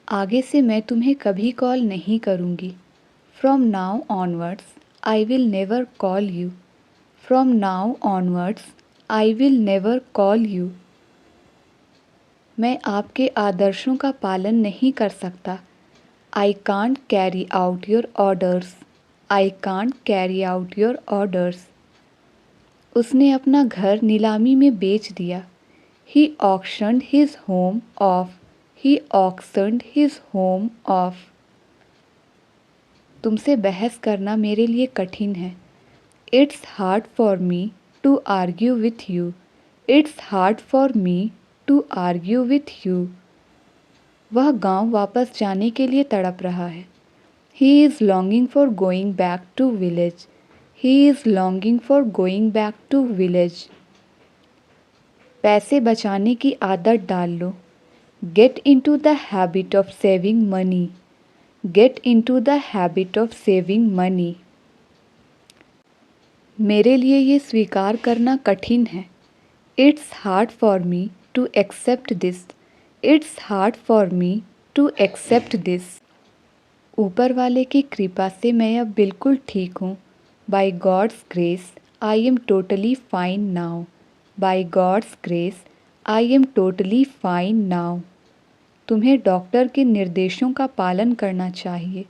आगे से मैं तुम्हें कभी कॉल नहीं करूँगी। From now onwards I will never call you. From now onwards I will never call you. मैं आपके आदर्शों का पालन नहीं कर सकता। I can't carry out your orders. I can't carry out your orders. उसने अपना घर नीलामी में बेच दिया। He auctioned his home off. He auctioned his home off. तुमसे बहस करना मेरे लिए कठिन है। It's hard for me to argue with you. It's hard for me to argue with you. वह गांव वापस जाने के लिए तड़प रहा है। He is longing for going back to village. He is longing for going back to village. पैसे बचाने की आदत डाल लो। Get into the habit of saving money. Get into the habit of saving money. मेरे लिए ये स्वीकार करना कठिन है। It's hard for me to accept this. It's hard for me to accept this. ऊपर वाले की कृपा से मैं अब बिल्कुल ठीक हूँ। By God's grace, I am totally fine now. By God's grace, I am totally fine now. तुम्हें डॉक्टर के निर्देशों का पालन करना चाहिए।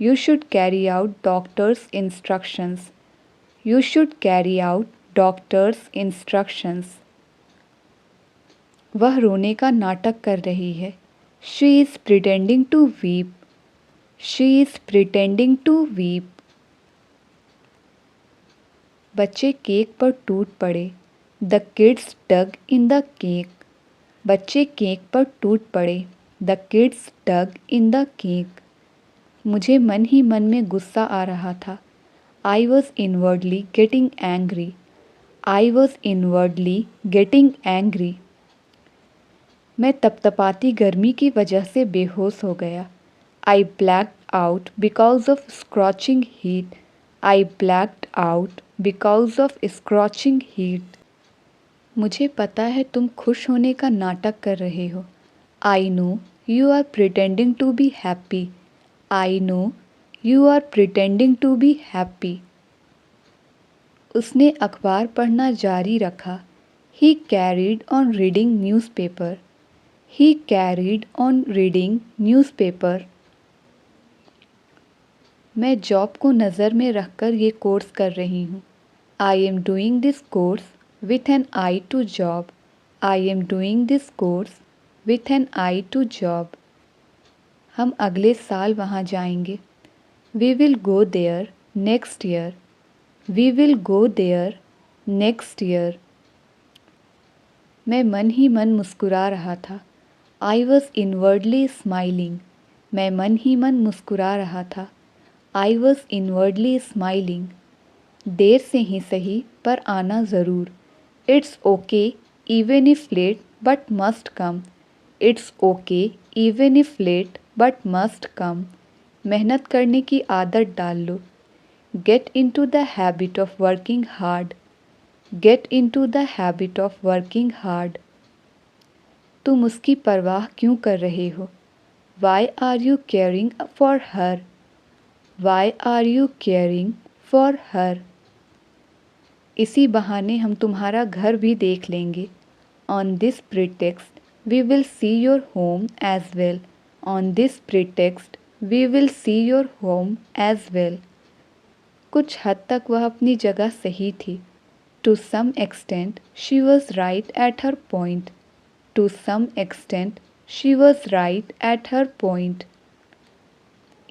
You should carry out doctor's instructions. You should carry out doctor's instructions. वह रोने का नाटक कर रही है। She is pretending to weep. She is pretending to weep. बच्चे केक पर टूट पड़े। The kids dug in the cake. बच्चे केक पर टूट पड़े। The kids dug in the cake. मुझे मन ही मन में गुस्सा आ रहा था। I was inwardly getting angry. I was inwardly getting angry. मैं तपतपाती गर्मी की वजह से बेहोश हो गया। I blacked out because of scorching heat. I blacked out because of scorching heat. मुझे पता है तुम खुश होने का नाटक कर रहे हो। I know you are pretending to be happy. I know you are pretending to be happy. उसने अखबार पढ़ना जारी रखा। He carried on reading newspaper. He carried on reading newspaper. मैं जॉब को नज़र में रखकर ये कोर्स कर रही हूँ। I am doing this course with an eye to job. I am doing this course with an eye to job. हम अगले साल वहाँ जाएंगे। We will go there next year. We will go there next year. मैं मन ही मन मुस्कुरा रहा था। I was inwardly smiling. मैं मन ही मन मुस्कुरा रहा था। I was inwardly smiling. देर से ही सही पर आना ज़रूर। It's okay even if late but must come. It's okay even if late but must come. मेहनत करने की आदत डाल लो। Get into the habit of working hard. Get into the habit of working hard. तुम उसकी परवाह क्यों कर रहे हो? Why are you caring for her? Why are you caring for her? इसी बहाने हम तुम्हारा घर भी देख लेंगे। On this pretext, we will see your home as well. On this pretext, we will see your home as well. कुछ हद तक वह अपनी जगह सही थी। To some extent, she was right at her point. To some extent, she was right at her point.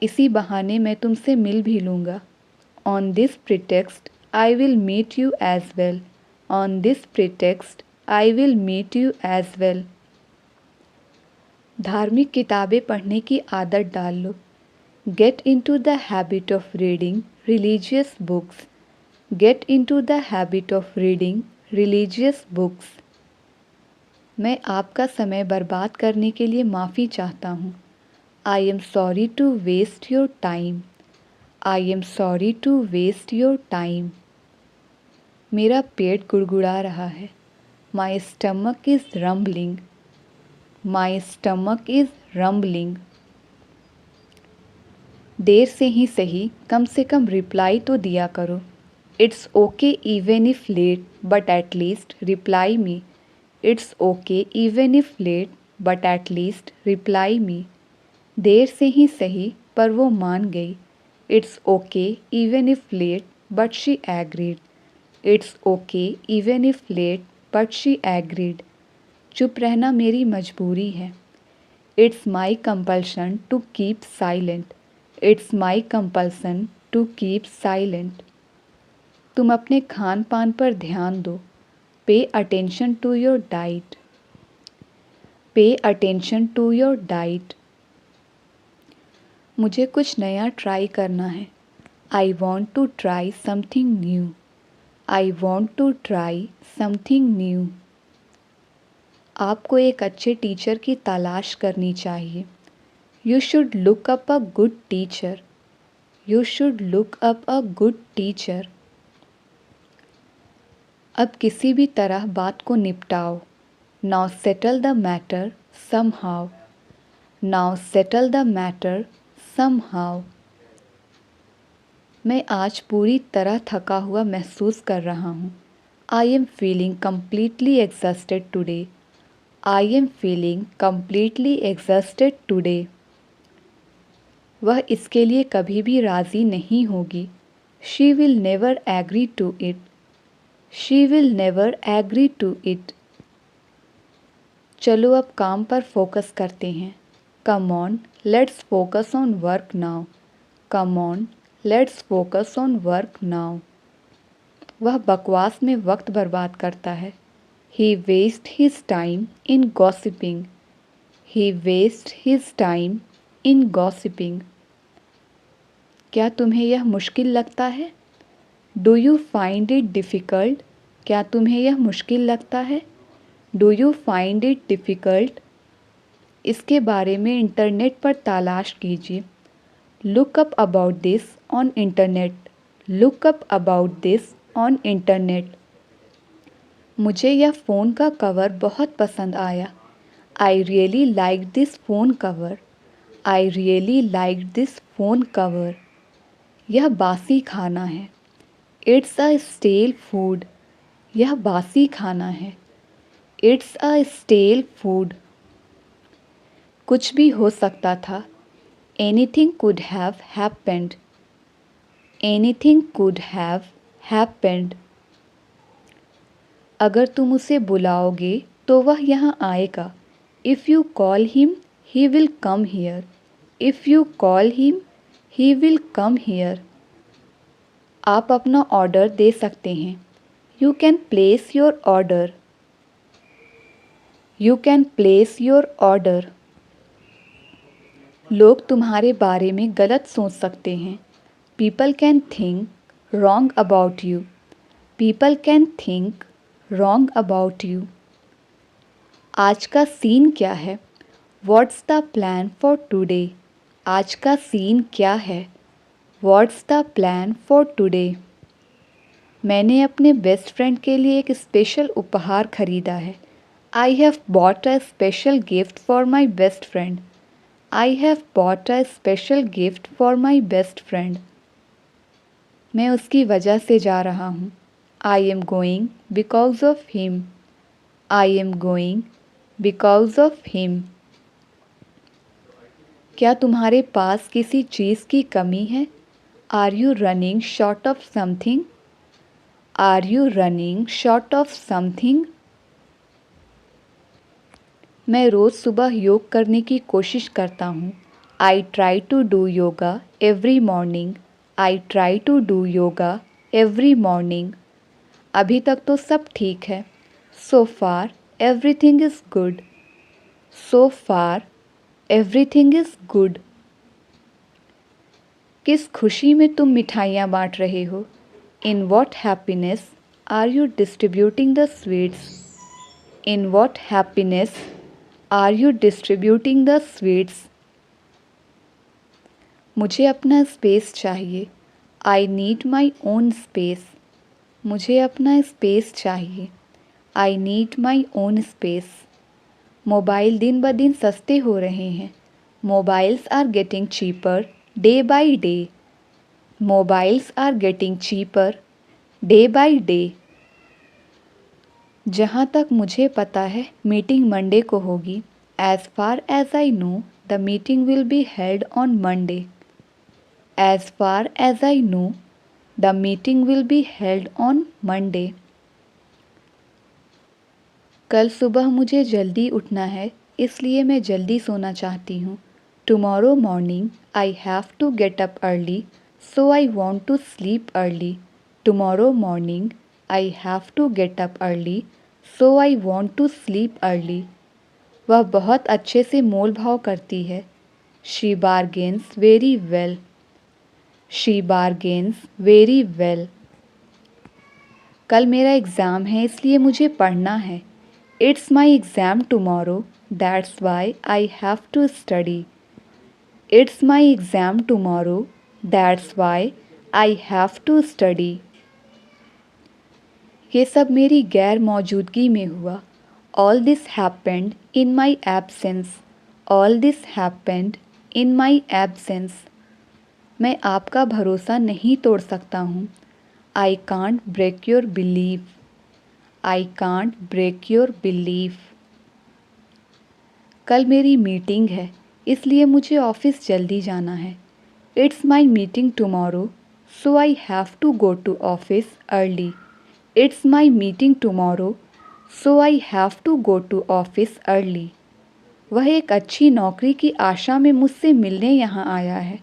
इसी बहाने मैं तुमसे मिल भी लूँगा। On this pretext, I will meet you as well. On this pretext, I will meet you as well. धार्मिक किताबें पढ़ने की आदत डाल लो। Get into the habit of reading religious books. Get into the habit of reading religious books. मैं आपका समय बर्बाद करने के लिए माफ़ी चाहता हूँ। I am sorry to waste your time. I am sorry to waste your time. मेरा पेट गुड़गुड़ा रहा है। My stomach is rumbling. My stomach is rumbling. देर से ही सही कम से कम रिप्लाई तो दिया करो। It's okay even if late but at least reply me. It's okay even if late but at least reply me. देर से ही सही पर वो मान गई। It's okay even if late but she agreed. It's okay even if late but she agreed. चुप रहना मेरी मजबूरी है। It's my compulsion to keep silent. It's my compulsion to keep silent. तुम अपने खान पान पर ध्यान दो। Pay attention to your diet. Pay attention to your diet. मुझे कुछ नया ट्राई करना है। I want to try something new. I want to try something new. आपको एक अच्छे टीचर की तलाश करनी चाहिए। You should look up a good teacher. You should look up a good teacher. अब किसी भी तरह बात को निपटाओ। Now settle the matter somehow. Now settle the matter somehow. मैं आज पूरी तरह थका हुआ महसूस कर रहा हूँ। I am feeling completely exhausted today. I am feeling completely exhausted today. वह इसके लिए कभी भी राज़ी नहीं होगी। She will never agree to it. She will never agree to it. चलो अब काम पर फोकस करते हैं। Come on let's focus on work now. Come on let's focus on work now. वह बकवास में वक्त बर्बाद करता है। He waste his time in gossiping. He waste his time in gossiping. क्या तुम्हें यह मुश्किल लगता है? Do you find it difficult? क्या तुम्हें यह मुश्किल लगता है? Do you find it difficult? इसके बारे में इंटरनेट पर तलाश कीजिए। Look up about this on internet. Look up about this on internet. मुझे यह फ़ोन का कवर बहुत पसंद आया। I really like this phone cover. I really like this phone cover. यह बासी खाना है। It's a stele food. यह बासी खाना है। It's a stele food. कुछ भी हो सकता था। Anything could have happened. Anything could have happened. अगर तुम उसे बुलाओगे तो वह यहाँ आएगा। If you call him he will come here. If you call him he will come here. आप अपना ऑर्डर दे सकते हैं। You can place your order. You can place your order. लोग तुम्हारे बारे में गलत सोच सकते हैं। People can think wrong about you. People can think wrong about you. आज का सीन क्या है? What's the plan for today? आज का सीन क्या है? What's the plan for today? मैंने अपने बेस्ट फ्रेंड के लिए एक स्पेशल उपहार खरीदा है। I have bought a special gift for my best friend. I have bought a special gift for my best friend. मैं उसकी वजह से जा रहा हूँ। I am going because of him. I am going because of him. क्या तुम्हारे पास किसी चीज़ की कमी है? Are you running short of something? Are you running short of something? मैं रोज़ सुबह योग करने की कोशिश करता हूँ। I try to do yoga every morning. I try to do yoga every morning. अभी तक तो सब ठीक है। So far everything is good. So far everything is good. किस खुशी में तुम मिठाइयाँ बांट रहे हो? In what happiness are you distributing the sweets? In what happiness are you distributing the sweets? मुझे अपना स्पेस चाहिए। I need my own space. मुझे अपना स्पेस चाहिए। I need my own space. Mobile दिन ब दिन सस्ते हो रहे हैं। Mobiles are getting cheaper day by day. Mobiles are getting cheaper day by day. जहाँ तक मुझे पता है मीटिंग मंडे को होगी। As far as I know the meeting will be held on Monday. As far as I know the meeting will be held on Monday. कल सुबह मुझे जल्दी उठना है इसलिए मैं जल्दी सोना चाहती हूँ। Tomorrow morning I have to get up early so I want to sleep early. Tomorrow morning I have to get up early so I want to sleep early. वह बहुत अच्छे से मोल भाव करती है। She bargains very well. She bargains very well. कल मेरा एग्ज़ाम है इसलिए मुझे पढ़ना है। It's my exam tomorrow that's why I have to study. It's my exam tomorrow that's why I have to study. ये सब मेरी गैर मौजूदगी में हुआ। All this happened in my absence. All this happened in my absence. मैं आपका भरोसा नहीं तोड़ सकता हूँ। I can't break your believe. I can't break your believe. कल मेरी मीटिंग है इसलिए मुझे ऑफिस जल्दी जाना है। It's my meeting tomorrow so I have to go to office early. It's my meeting tomorrow so I have to go to office early. वह एक अच्छी नौकरी की आशा में मुझसे मिलने यहाँ आया है।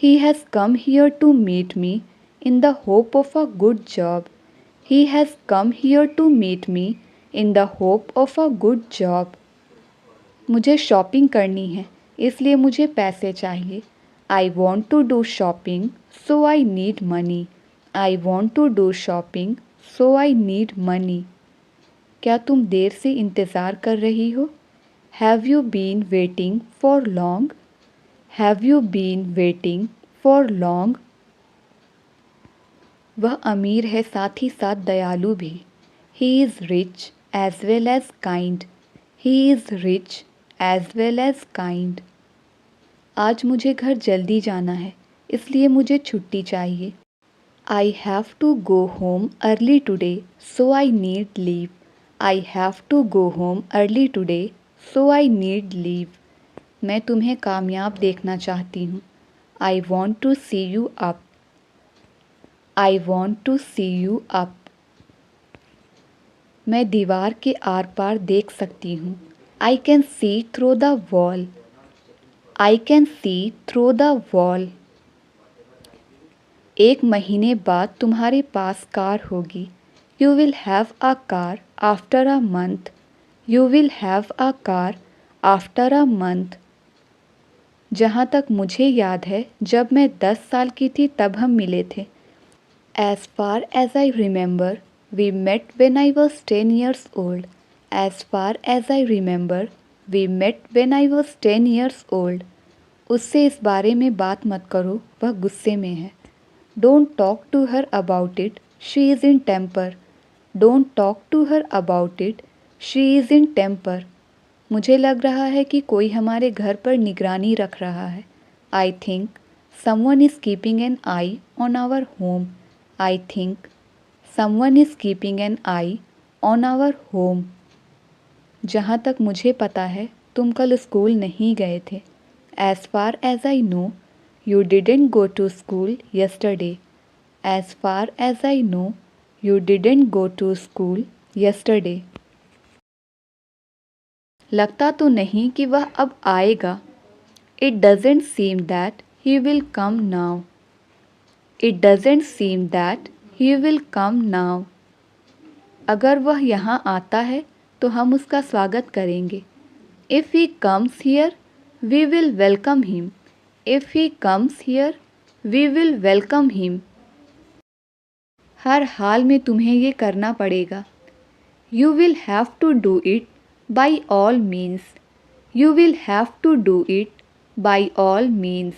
He has come here to meet me in the hope of a good job. He has come here to meet me in the hope of a good job. मुझे शॉपिंग करनी है इसलिए मुझे पैसे चाहिए। I want to do shopping so I need money. I want to do shopping so I need money. क्या तुम देर से इंतज़ार कर रही हो? Have you been waiting for long? Have you been waiting for long? वह अमीर है साथ ही साथ दयालु भी। He is rich as well as kind. He is rich as well as kind. आज मुझे घर जल्दी जाना है इसलिए मुझे छुट्टी चाहिए। I have to go home early today so I need leave. I have to go home early today so I need leave. मैं तुम्हें कामयाब देखना चाहती हूँ। I want to see you up. I want to see you up. मैं दीवार के are पार देख सकती हूँ। I can see through the wall. I can see through the wall. एक महीने बाद तुम्हारे पास कार होगी। You will have a car after a month. You will have a car after a month. जहाँ तक मुझे याद है जब मैं 10 साल की थी तब हम मिले थे। As far as I remember, we met when I was 10 years old. As far as I remember, we met when I was 10 years old. उससे इस बारे में बात मत करो, वह गुस्से में है। Don't talk to her about it, she is in temper. Don't talk to her about it, she is in temper. मुझे लग रहा है कि कोई हमारे घर पर निगरानी रख रहा है। I think someone is keeping an eye on our home. I think someone is keeping an eye on our home. जहाँ तक मुझे पता है तुम कल स्कूल नहीं गए थे। As far as I know, you didn't go to school yesterday. As far as I know, you didn't go to school yesterday. लगता तो नहीं कि वह अब आएगा। It doesn't seem that he will come now. It doesn't seem that he will come now. अगर वह यहाँ आता है तो हम उसका स्वागत करेंगे। If he comes here, we will welcome him. If he comes here, we will welcome him. हर हाल में तुम्हें ये करना पड़ेगा। You will have to do it by all means. You will have to do it by all means.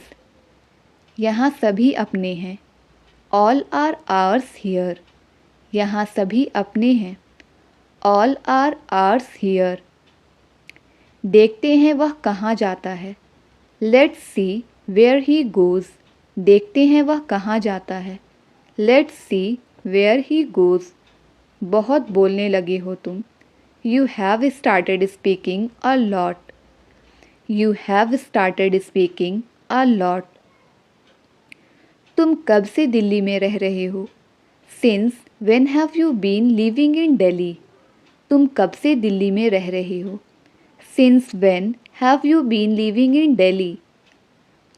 यहाँ सभी अपने हैं। All are ours here. यहाँ सभी अपने हैं। All are ours here. देखते हैं वह कहाँ जाता है। Let's see where he goes, देखते हैं वह कहाँ जाता है। Let's see where he goes, बहुत बोलने लगे हो तुम। You have started speaking a lot, you have started speaking a lot. तुम कब से दिल्ली में रह रहे हो? Since when have you been living in Delhi, तुम कब से दिल्ली में रह रहे हो? Since when have you been living in Delhi.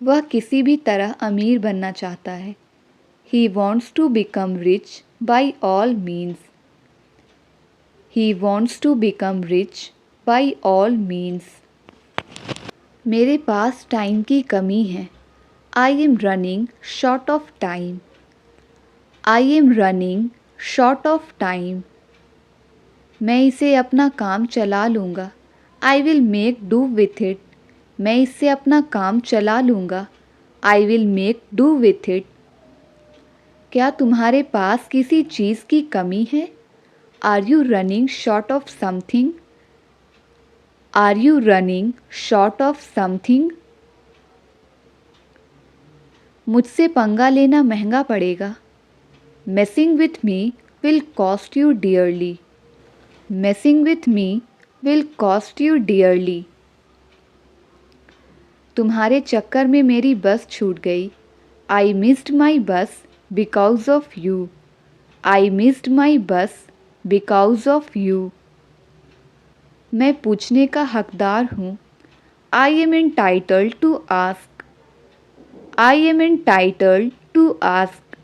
वह किसी भी तरह अमीर बनना चाहता है। He wants to become rich by all means, he wants to become rich by all means. मेरे पास टाइम की कमी है। I am running short of time, I am running short of time. मैं इसे अपना काम चला लूँगा। I will make do with it, मैं इससे अपना काम चला लूँगा। I will make do with it. क्या तुम्हारे पास किसी चीज़ की कमी है? Are you running short of something, are you running short of something. मुझसे पंगा लेना महंगा पड़ेगा। Messing with me will cost you dearly, messing with me will cost you dearly. तुम्हारे चक्कर में मेरी बस छूट गई। आई missed my bus because of you, I missed my bus because of you. मैं पूछने का हकदार हूँ। I am entitled to ask, I am entitled to ask.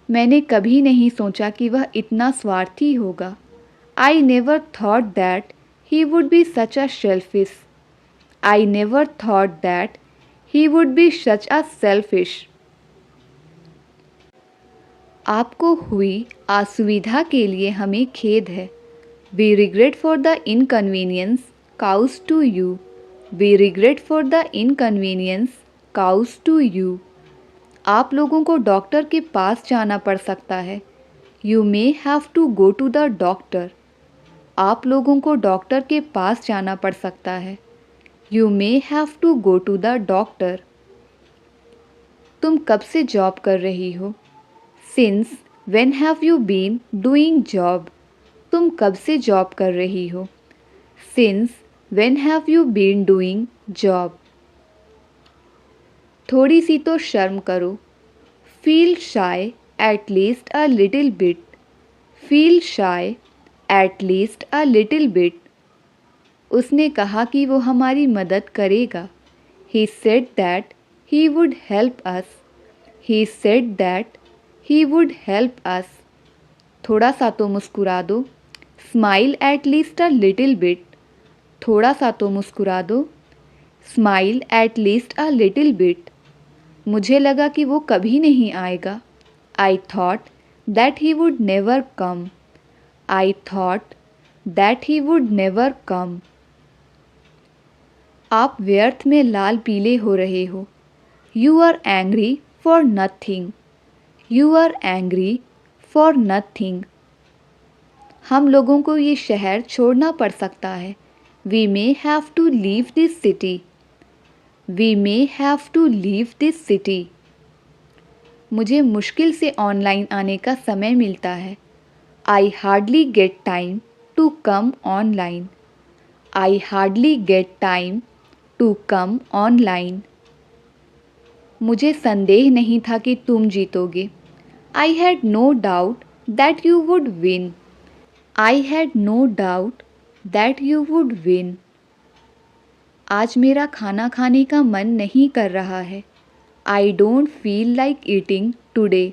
मैंने कभी नहीं सोचा कि वह इतना स्वार्थी होगा। I never thought that he would be such a selfish, I never thought that he would be such a selfish. आपको हुई असुविधा के लिए हमें खेद है। We regret for the inconvenience cause to you, we regret for the inconvenience cause to you. आप लोगों को डॉक्टर के पास जाना पड़ सकता है। You may have to go to the doctor, आप लोगों को डॉक्टर के पास जाना पड़ सकता है। You may have to go to the doctor. तुम कब से जॉब कर रही हो? Since when have you been doing job, तुम कब से जॉब कर रही हो? Since when have you been doing job. थोड़ी सी तो शर्म करो। Feel shy at least a little bit, feel shy at least a little bit. उसने कहा कि वो हमारी मदद करेगा। He said that he would help us, he said that he would help us. थोड़ा सा तो मुस्कुरा दो। Smile at least a little bit, थोड़ा सा तो मुस्कुरा दो। Smile at least a little bit. मुझे लगा कि वो कभी नहीं आएगा। I thought that he would never come, I thought that he would never come. आप व्यर्थ में लाल पीले हो रहे हो। You are angry for nothing, you are angry for nothing. हम लोगों को ये शहर छोड़ना पड़ सकता है। We may have to leave this city, we may have to leave this city. मुझे मुश्किल से ऑनलाइन आने का समय मिलता है। I hardly get time to come online, I hardly get time to come online. मुझे संदेह नहीं था कि तुम जीतोगे। I had no doubt that you would win, I had no doubt that you would win. आज मेरा खाना खाने का मन नहीं कर रहा है। I don't feel like eating today,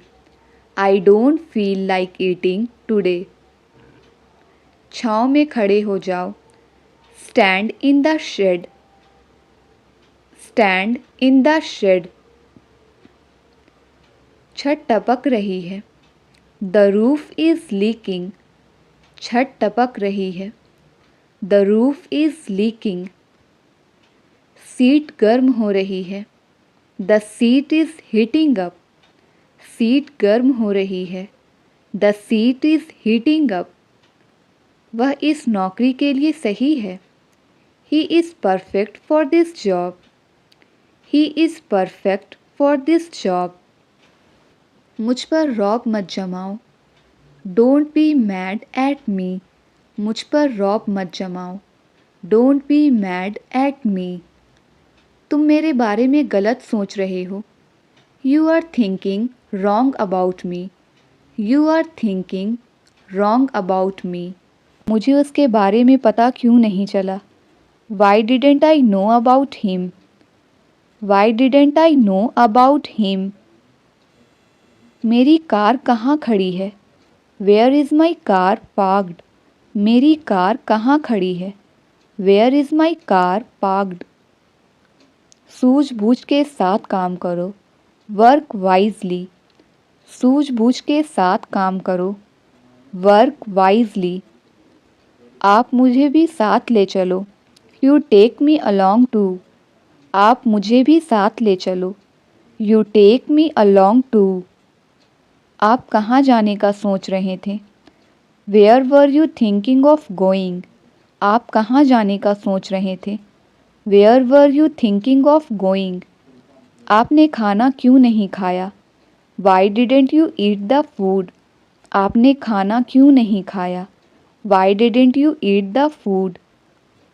I don't feel like eating today. छाँव में खड़े हो जाओ। Stand in the shade, stand in the shade. छत टपक रही है। द रूफ इज़ लीकिंग, छत टपक रही है। The roof is leaking. Seat गर्म हो रही है। The seat is heating up, seat गर्म हो रही है। The seat is heating up. वह इस नौकरी के लिए सही है। He is perfect for this job, he is perfect for this job. मुझ पर रौब मत जमाओ। Don't be mad at me. मुझ पर रौब मत जमाओ। Don't be mad at me. तुम मेरे बारे में गलत सोच रहे हो। You are thinking wrong about me. You are thinking wrong about me. मुझे उसके बारे में पता क्यों नहीं चला। Why didn't I know about him. Why didn't I know about him. मेरी कार कहाँ खड़ी है। Where is my car parked. मेरी कार कहाँ खड़ी है। Where is my car parked. सूझबूझ के साथ काम करो। Work wisely. सूझबूझ के साथ काम करो। Work wisely. आप मुझे भी साथ ले चलो। You take me along too. आप मुझे भी साथ ले चलो। You take me along too. आप कहाँ जाने का सोच रहे थे। Where were you thinking of going. आप कहाँ जाने का सोच रहे थे। Where were you thinking of going. आपने खाना क्यों नहीं खाया। Why didn't you eat the food. आपने खाना क्यों नहीं खाया। Why didn't you eat the food.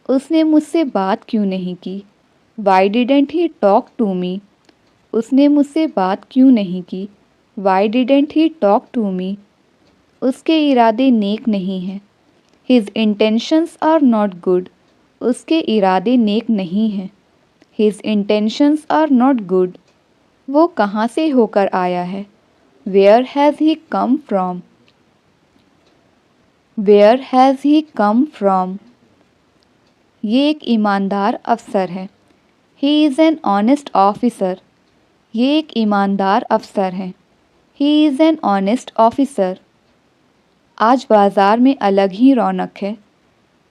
उसने मुझसे बात क्यों नहीं की। Why didn't he talk to me. उसने मुझसे बात क्यों नहीं की। Why didn't he talk to me. उसके इरादे नेक नहीं हैं। His intentions are not good. उसके इरादे नेक नहीं हैं। His intentions are not good. वो कहाँ से होकर आया है। Where has he come from. Where has he come from. ये एक ईमानदार अफसर है। He is an honest officer. ये एक ईमानदार अफसर है। He is an honest officer. आज बाज़ार में अलग ही रौनक है।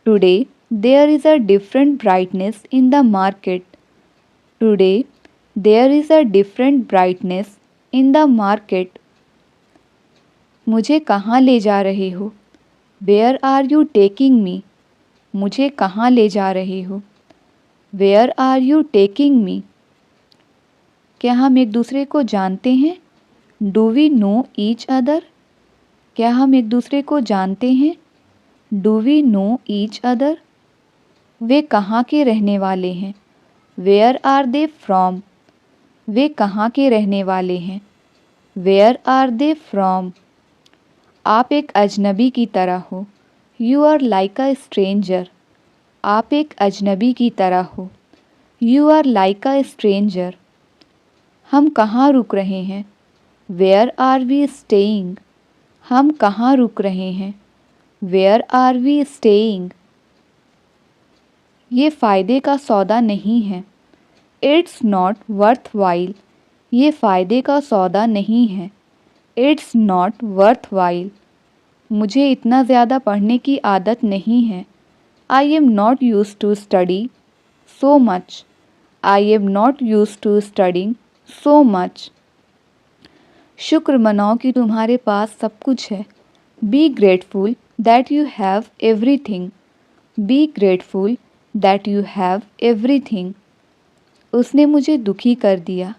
Today there is a different brightness in the market. Today there is a different brightness in the market. मुझे कहाँ ले जा रहे हो। Where are you taking me. मुझे कहाँ ले जा रहे हो। Where are you taking me. क्या हम एक दूसरे को जानते हैं। Do we know each other. क्या हम एक दूसरे को जानते हैं। Do we know each other. वे कहाँ के रहने वाले हैं। Where are they from. वे कहाँ के रहने वाले हैं। Where are they from. आप एक अजनबी की तरह हो। You are like a stranger. आप एक अजनबी की तरह हो। You are like a stranger. हम कहाँ रुक रहे हैं। Where are we staying. हम कहाँ रुक रहे हैं। Where are we staying. ये फ़ायदे का सौदा नहीं है। It's not worth while. ये फ़ायदे का सौदा नहीं है। It's not worth while. मुझे इतना ज़्यादा पढ़ने की आदत नहीं है। I am not used to study so much. I am not used to studying so much. शुक्र मनाओ कि तुम्हारे पास सब कुछ है। Be grateful that you have everything. Be grateful that you have everything. उसने मुझे दुखी कर दिया।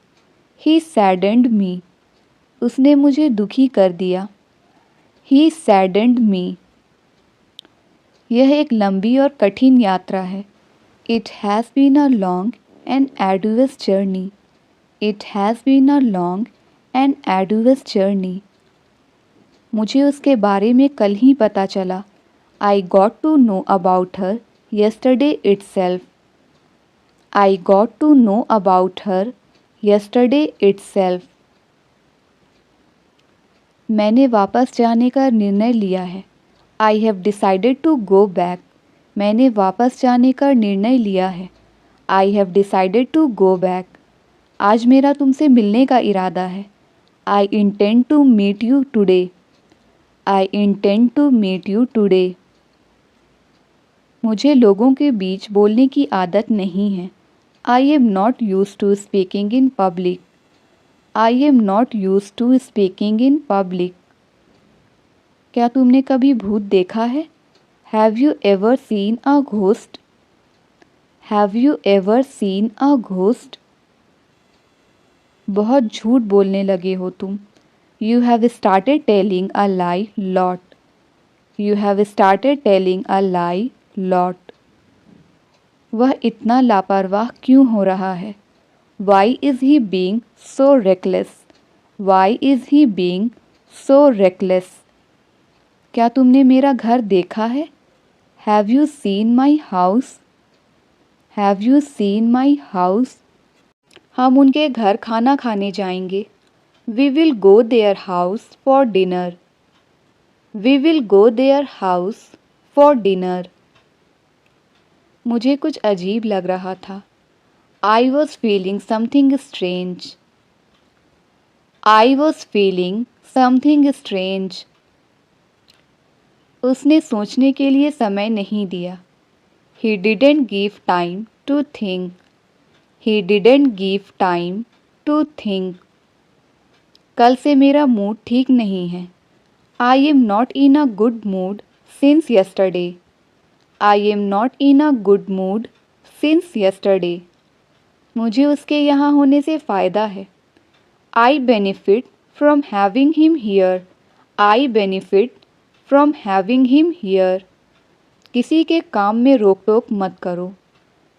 He saddened me. उसने मुझे दुखी कर दिया। He saddened me. यह एक लंबी और कठिन यात्रा है। It has been a long and arduous journey. It has been a long and arduous journey. मुझे उसके बारे में कल ही पता चला। I got to know about her yesterday itself. I got to know about her yesterday itself. मैंने वापस जाने का निर्णय लिया है। I have decided to go back. मैंने वापस जाने का निर्णय लिया है। I have decided to go back. आज मेरा तुमसे मिलने का इरादा है। I intend to meet you today. I intend to meet you today. मुझे लोगों के बीच बोलने की आदत नहीं है। I am not used to speaking in public. I am not used to speaking in public. क्या तुमने कभी भूत देखा है। Have you ever seen a ghost. Have you ever seen a ghost. बहुत झूठ बोलने लगे हो तुम। You have started telling a lie lot. You have started telling a lie lot. वह इतना लापरवाह क्यों हो रहा है? Why is he being so reckless? Why is he being so reckless? क्या तुमने मेरा घर देखा है? Have you seen my house? Have you seen my house? हम उनके घर खाना खाने जाएंगे। We will go there house for dinner. We will go there house for dinner. मुझे कुछ अजीब लग रहा था। I was feeling something strange. I was feeling something strange. उसने सोचने के लिए समय नहीं दिया। He didn't give time to think. He didn't give time to think. कल से मेरा मूड ठीक नहीं है। I am not in a good mood since yesterday. I am not in a good mood since yesterday. मुझे उसके यहाँ होने से फ़ायदा है। I benefit from having him here. I benefit from having him here. किसी के काम में रोक टोक मत करो।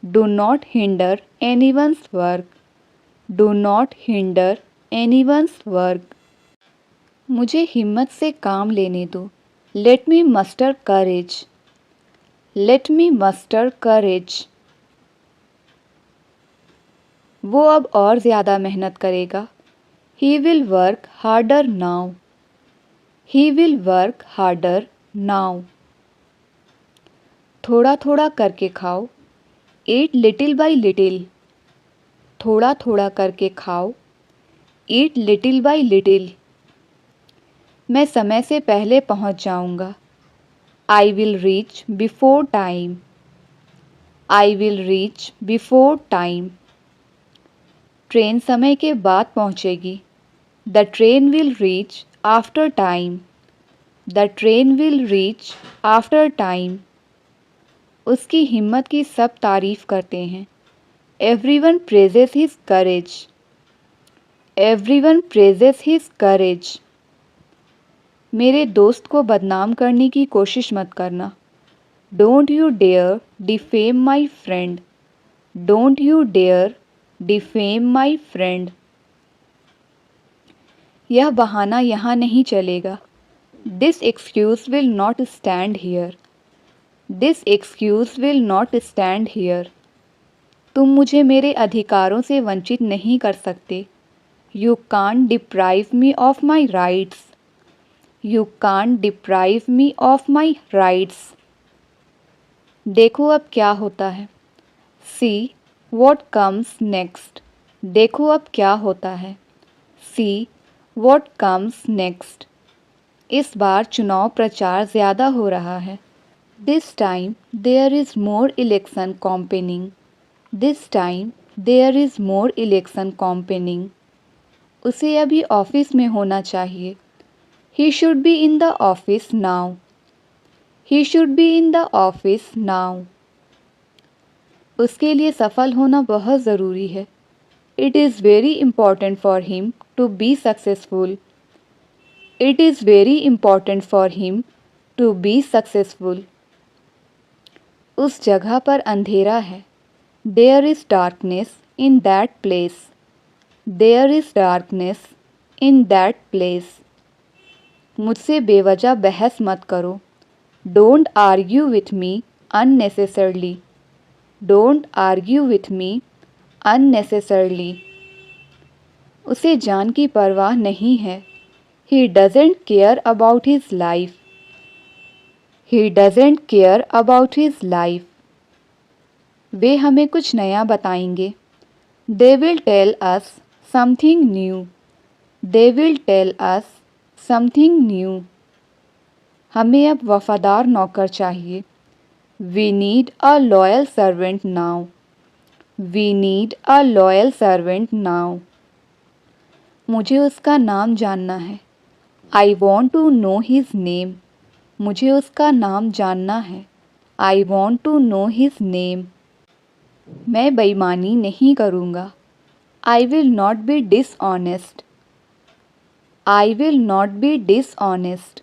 Do not hinder anyone's work. Do not hinder anyone's work. मुझे हिम्मत से काम लेने दो। Let me muster courage. Let me muster courage. वो अब और ज़्यादा मेहनत करेगा। He will work harder now. He will work harder now. थोड़ा थोड़ा करके खाओ। Eat little by little. थोड़ा थोड़ा करके खाओ। Eat little by little. मैं समय से पहले पहुंच जाऊंगा। I will reach before time. I will reach before time. Train समय के बाद पहुंचेगी। The train will reach after time. The train will reach after time. उसकी हिम्मत की सब तारीफ करते हैं। Everyone praises his courage. Everyone praises his courage. मेरे दोस्त को बदनाम करने की कोशिश मत करना। Don't you dare defame my friend. Don't you dare defame my friend. यह बहाना यहाँ नहीं चलेगा। This excuse will not stand here. This excuse will not stand here. तुम मुझे मेरे अधिकारों से वंचित नहीं कर सकते। You can't deprive me of my rights. You can't deprive me of my rights. देखो अब क्या होता है। See what comes next. देखो अब क्या होता है। See what comes next. इस बार चुनाव प्रचार ज़्यादा हो रहा है। This time there is more election campaigning. This time there is more election campaigning. उसे अभी ऑफिस में होना चाहिए। He should be in the office now. He should be in the office now. उसके लिए सफल होना बहुत ज़रूरी है। It is very important for him to be successful. It is very important for him to be successful. उस जगह पर अंधेरा है। There is darkness in that place. There is darkness in that place. मुझसे बेवजह बहस मत करो। Don't argue with me unnecessarily. Don't argue with me unnecessarily. उसे जान की परवाह नहीं है। He doesn't care about his life. He doesn't care about his life. वे हमें कुछ नया बताएंगे। They will tell us something new. They will tell us something new. हमें अब वफादार नौकर चाहिए। We need a loyal servant now. We need a loyal servant now. मुझे उसका नाम जानना है। I want to know his name. मुझे उसका नाम जानना है। I want to know his name. मैं बेईमानी नहीं करूँगा। I will not be dishonest. I will not be dishonest.